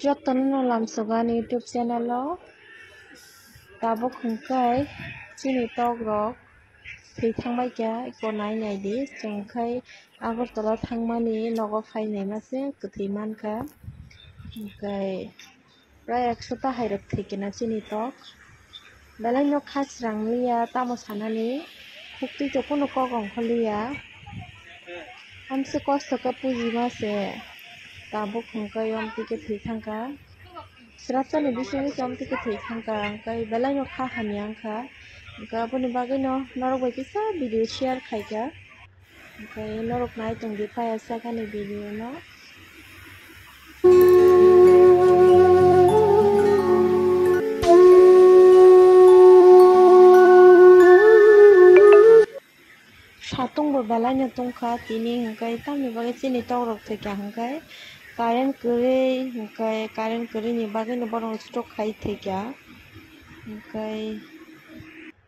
Jotan no lam sogan YouTube channel lo tabok hungkai chini tok rok thei thangbai kya iko nai nai di chungkai Agartala thangmani nogo phainai mase kwthei mankha hingkai prai 100 ta hairok theikena chini tok belai no khasrang liya tamo sanani huktui to pono kokong kholiya amse kosto ka puji mase tabok hungkai omtike thei thangka srachani bising omtike thei thangka hingkai belai no kha hani angkha hingkai aboni bagui no norok bai kisa video share khaika hingkai norok nai tongdi paya sakani video no satung bo belai no tongkha tini hingkai tamni bagui chini tok rok theikya hingkai current kwrui hingkai current kwrui ni bagui no borok stock khai theikya hingkai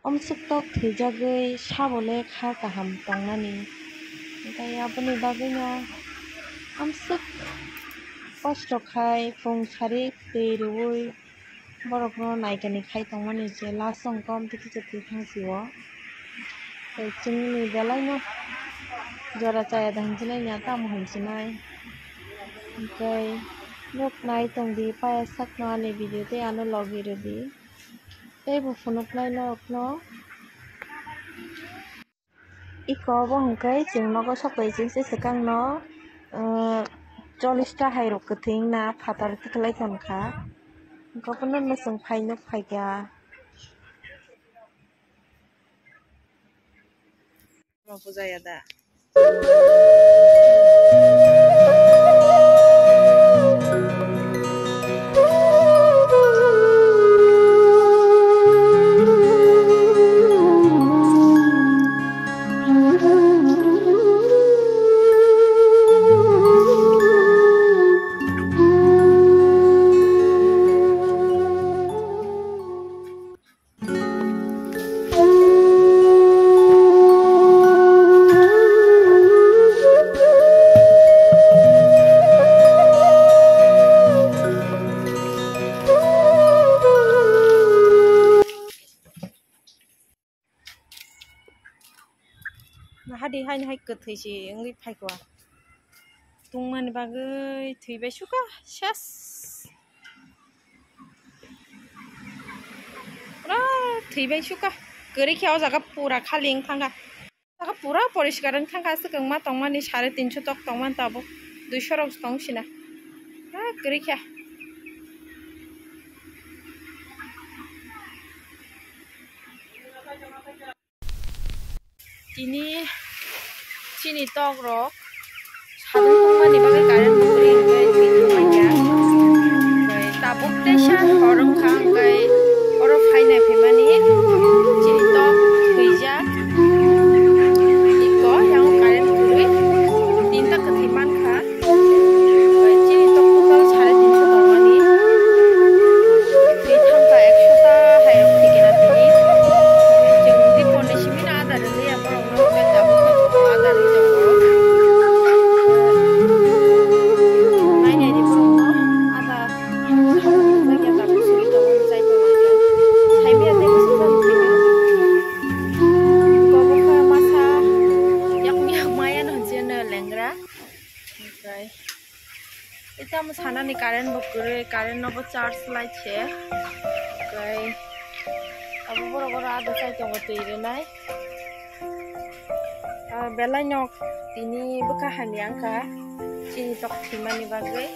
omsuk tok theijagui sabole kha kaham tongmani hingkai aboni bagui no amsuk kosto khai phung sari tui ruui borok no naikani khai tongmani je last songko omtike thei thangchio chungni belai no jora chaya dangchinai nya tamo hanchinai hingkai nok nai tongdi paya sakno ani video tei ano logi rodi tei bo phunuknai norok no iko bo hingkai chwng nogo saklai chingsi swkang no 40 ta hairok kwthei wngna fatar kwklai tonkha hingkai bono mwchung phai nuk phaikya pujaya da hadi haini hai kwthei si wngui phaikwa tungmani bagui theibai suka shes pura theibai suka kwrui khe o jaga pura khali wngthangkha jaga pura poriskar wngthangkha swkangma tongmani 350 tok tongmani tabuk 200 rok tongsina kwrui khe tini chini tok rok sadung tongmani bagui current kwrui hingkai thei thangbaikya hingkai tabuk teisa hor wngkha hingkai oro phainai phaimani chini tok theijak iko yang current kwrui 3 ta kwthei mankha hingkai chini tok total 350 tongmani thei thangkha 100 ta hairok theikena tini jeng diponi simina adar liya borok no tabuk adar tongo nainai di borok no ada lagi tabuk suri tongo chai tongo saimia tei kusukhan thina goboka masa yakni maya no jeno lengra hingkai eta mo sanani current bo kwrui current no bo charge laitse hingkai abo borok oro ada chai tongo tui rwnai belai nok tini bwkha hani angkha chini tok theimani bagui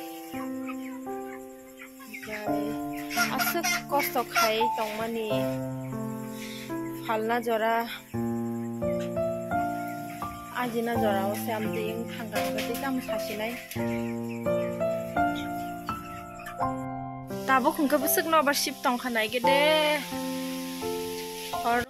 hingkai asuk kosto khai tongmani phalna jora ajina jora o samtui wngthangkha tei tamo sasinai tabuk hingkai bwsuk no bar ship tongkha naige de hor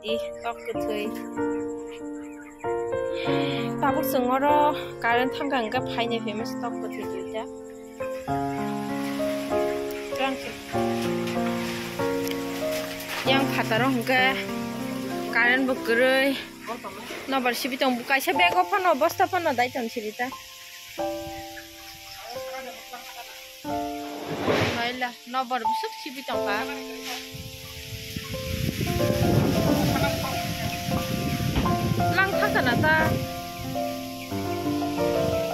di tok kuthui tabuk sungoro karen thanggang ga phaine famous tok kuthui juta trangke yang phataro hungka karen bukrui nobar sibitong bukaisa bego phano bosta phano daiton sibita naila nobar busuk sibitong ka lang thakana ta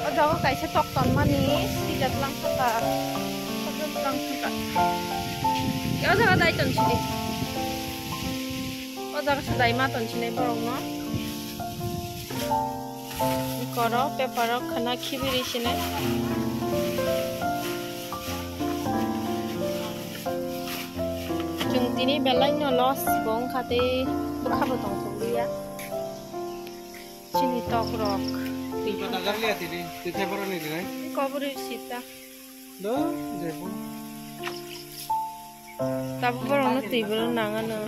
ojago kaisa tokton mani sijat lang thaka ojon lang thaka yo jaga daiton sili ojaga sedai maton sini borong no ikoro peparo khana khibiri sini jung tini belai no los bong khate bukhabo tong tholiya chini tok rok Tiga nazar lihat ini, tiga orang ini kan? koburi sita Loh, jebo. tapi borong no tibul nangano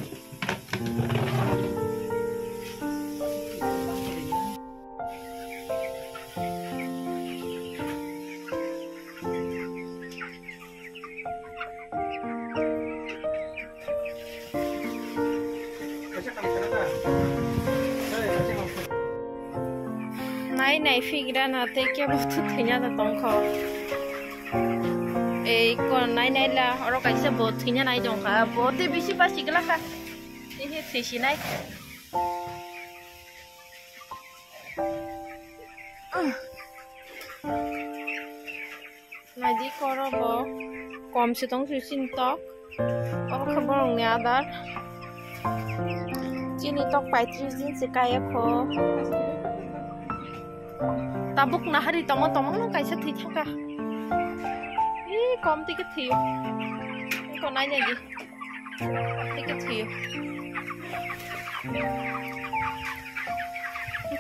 nai nai figira na te kya botu thinya da tongkho ei kon nai nai la oro kaisa bot thinya nai tongkha bote bisi pasi gala kha ehe thishi nai nadi koro bo kom se tong sin tok oro khabar ng adar chini tok 35 din se kaya kho tabuk nahari tomo tomo no kaisa thi thaka e kom ti ke thiyo ko nai nai gi ti ke thiyo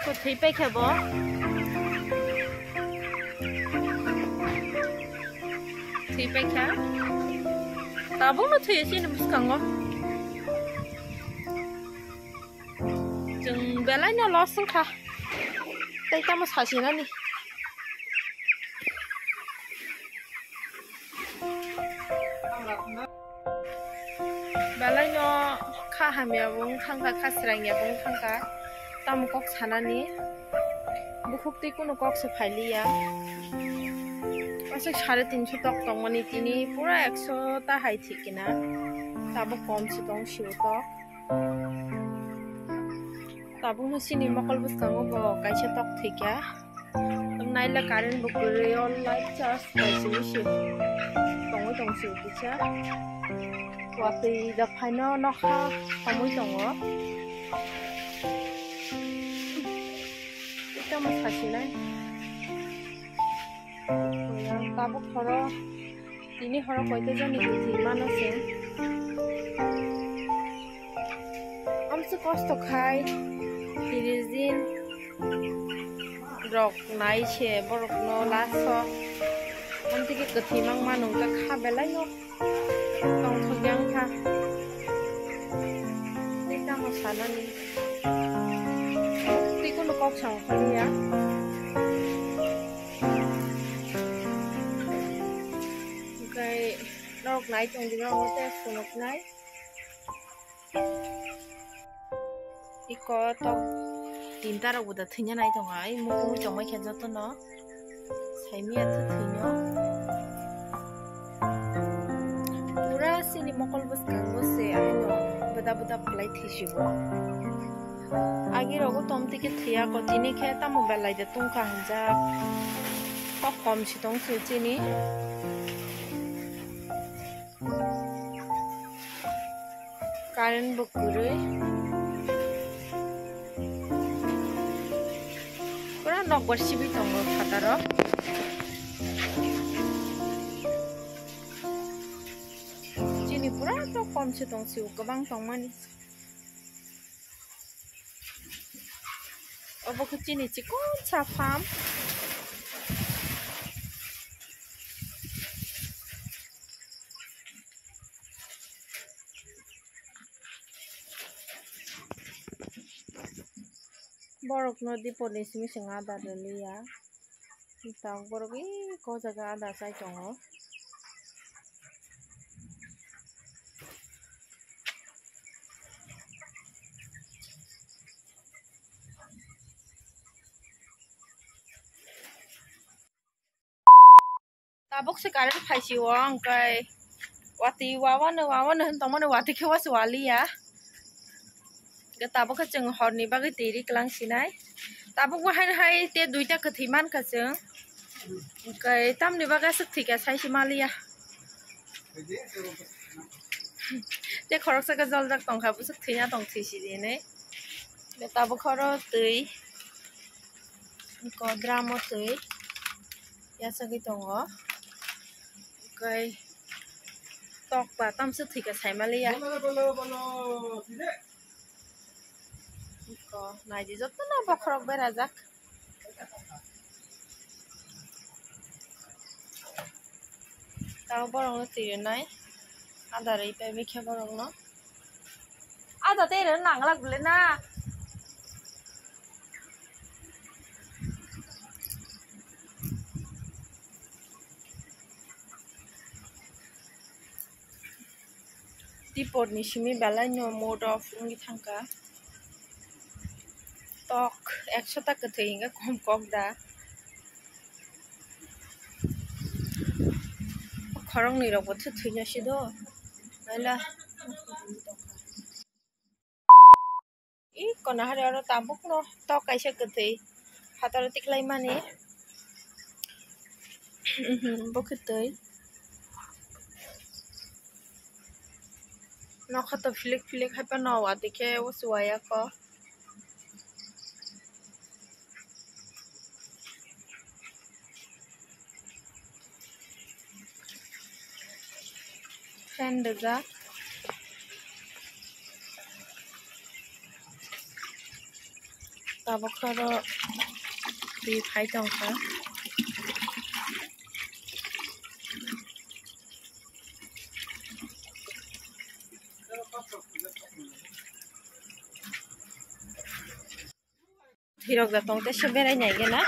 ko thi pe khabo thi pe kha tabuk no thi sin buskango jung belai no losun kha tay tamo sasin ani balai no kha hamya bung khangka khasrang ya bung khangka tamo kok sanani bukhukti kuno kok se phailiya asik 350 tok tongmani tini pura 100 ta hai thikina tabo kom se tong siu tok tabung no sini mokol buskango bo kaisa tok thikya naila karen bukure all light charge kaisi si tongo tong siu kicha wati da phaino no kha samui tongo ita mo sasinai ya tabuk horo tini horo koite jani buthi manase amse kosto khai Tirizin rok nai che borok no laso anti ke kathi mang manung ka kha belai no tong thogyang kha ita mo sanani ti ko no kok chang khaliya kai rok nai tong di rok te funok nai iko tok tinta rok buda thinya nai tong ai mu mu chong mai khen jot no saimia thu thinyo pura sini mokol bus kango se ai no buda buda plai thisibo agi rogo tomti ke thia ko tini khe ta mobile lai de tung ka hanja tok kom si tong su chini karen bukure nok bersibi tongo khataro chini pura to kom se tong siu kabang tongmani obo ku chini chikon cha farm borok no diponi simi sing ada dali ya. Tang borok ko jaga ada sai tongo. Tabok sekarang paisi wong kai wati wawan hentong mana wati ke was wali ya. Ke tabok ke jeng horni bagi tiri kelang sinai. Tabok wahan hai te duita ketiman ke jeng. Kai tam ni baga sekti ke sai simali ya. Te khorok sa ke jol jak tong khabu sekti nya tong tisi dine. Ke tabok khoro tui. Ko drama tui. Ya sagi tongo. Kai tok ba tam sekti ke sai mali ya. Ko nai di jot na bakrok berazak. Tao borong no tiri nai. Ada ri pe mikhe borong no. Ada te ren nang lag bule na. Tipot ni simi belai no mode of ungi thangka. Tok 100 টাকা থেকে হিঙ্গা কম কম দা খরং নিরব বছর থইনাসি দো নাইলা ই কনা হারে আর তাবুক ন tok কাইসা কতই হাতার তিকলাই মানে বকতই নখত ফিলিক ফিলিক হাইপা নওয়া দেখে ওসুয়ায়া ক Sandega tabok khoro di phai tongka hirok da tongte se berai nai gena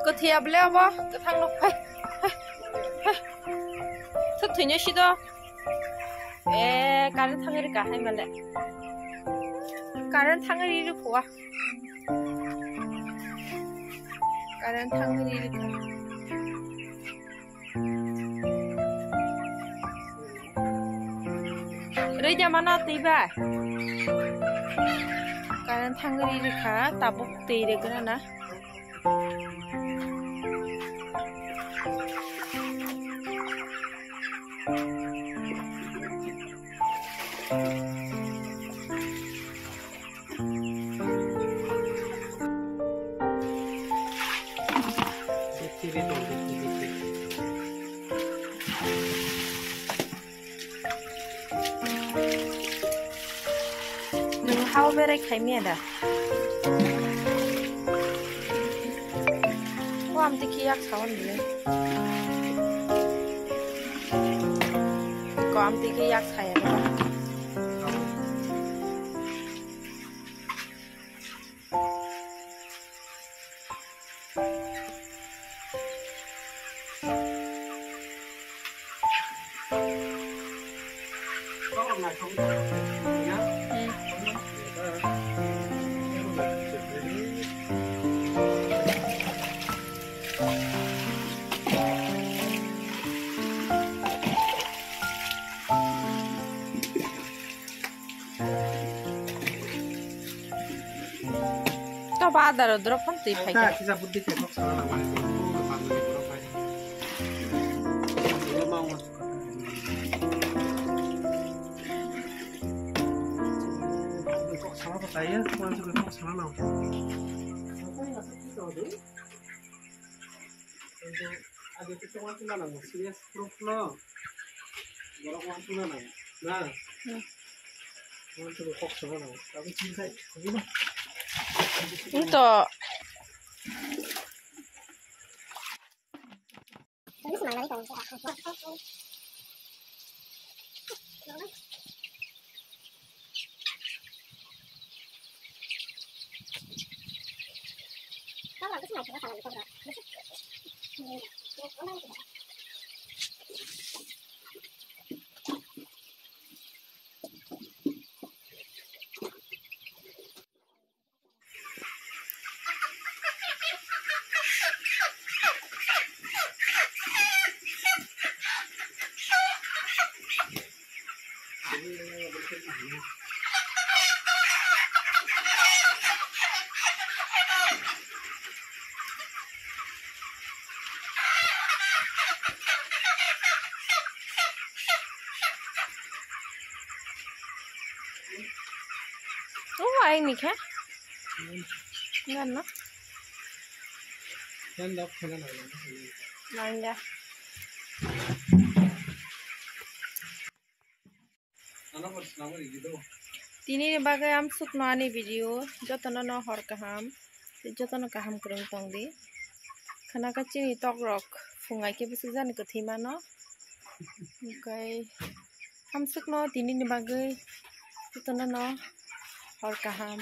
Có thiệp leo bó, cái thằng nó phải thức thủy nhớ xí đó. Ê, cả thằng ấy cả hai mà lẹ. Cả thằng ấy đi phụ à. Cả thằng ấy đi cả. Rồi giờ mà nó tí bà. Cả thằng ấy đi cả, ta bốc tí được cái này. Đừng hao về đây khai miệng đã. Quam thì khi yak sao nữa. Quam thì khi yak khai nữa. Tao ba dar drop pun ti phai ka. Kita budi ke kok salah mana tu pandu di pulau pai. Dia mau masuk. Kok salah apa saya? Masuk ke kok salah. tahu. Untuk ada kita waktu mana? Serius proof lo. Borok waktu mana? Nah. Waktu kok sana. Tapi cinta. Gimana? Untuk Ini semangat lagi kalau kalau aku sih nggak salah gitu bro. anh nih kan? Enggak no? Kan dak kana na. Mangga. Anak harus nama gitu. Tini bagai am suk no ani video jotono no hor kaham jotono kaham kurung tong di kana ka chini tok rok fungai ke bisu jan ko thima no kai am suk no tini ni bagai jotono no hor kaham